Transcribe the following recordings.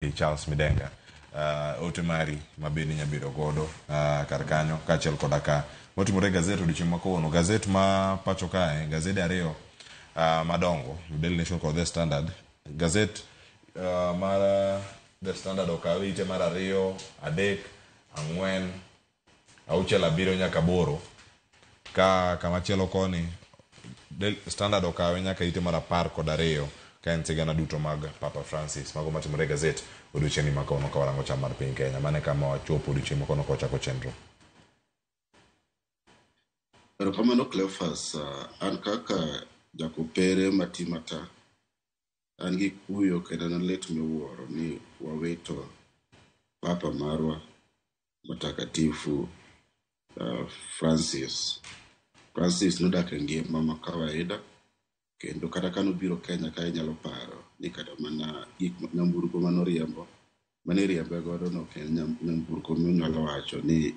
Charles Midenga ote mari mabeni nyabiro godo kar kanyo kaachiel koda ka motimore gazet odiochieng' makawuono. Gazet ma pacho kae, gazede ariyo madongo, Daily Nation kod The Standard. Gazet mar The Standard okawe ite mar 2, 3, 4, 6, 7 nyaka 8 ka kamachielo koni Standard okawe nyaka ite mar 12 ka en sigana duto mag Papa Francis. Mago matimore gazet odiochieng' makawuono ka warango cham mar piny Kenya. Mane kama wachopo odiochieng' makawuono ka wachako chenro. Erokamano Cleophas, an kaka jakopere matimata an gi kuyo kendo an lit miwuoro ni wawito Papa marwa Mtakatifu Francis nodak e ngima ma kawaida, kendo kata ka nobiro Kenya ka inyalo paro ni kata mana gik nyamburko manoriembo maniriembe godo no en nyamburko minyalo wacho ni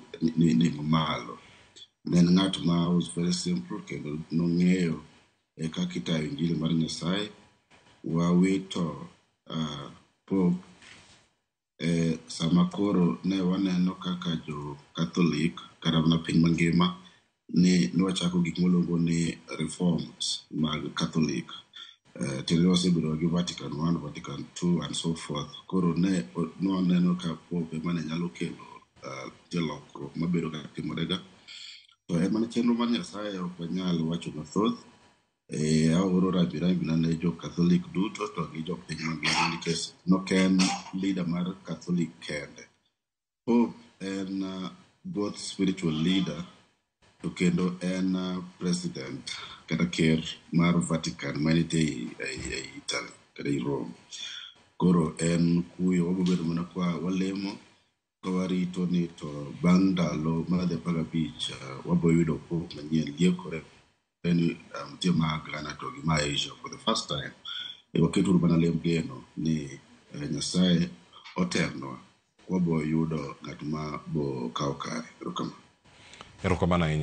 malo. Ne en ng'at ma was very simple kendo nong'eyo kaka itayo Injili mar Nyasaye. Wawito Pope sama koro ne waneno kaka jo Catholic kata mana piny mangima ni wachako gik moluongo ni reforms mag Catholic. Tinde wasebedo gi Vatican I, Vatican II and so forth. Koro ne waneno ka Pope mane nyalo kelo lokruok mabedo ka timorega. To en mana chenro mar Nyasaye, ok wanyal wacho mathoth. Aoro rambirambi ne jo Catholic duto to gi jo piny mangima nikech nok en leader mar Catholic kende. Pope en both spiritual leader to kendo en president kata ker mar Vatican manite e Italy kata i Rome. Koro en kuyo wabobedo mana kwa walemo kawarito ni to bang' ndalo madhe 15 waboyudo Pope manyien liekore ni tema Ghana to gi Asia for the first time. Waketo mana lem geno ni Nyasaye otelnwa waboyudo ng'at ma bo kawo kare. Erokamano. Erokamano ahinya.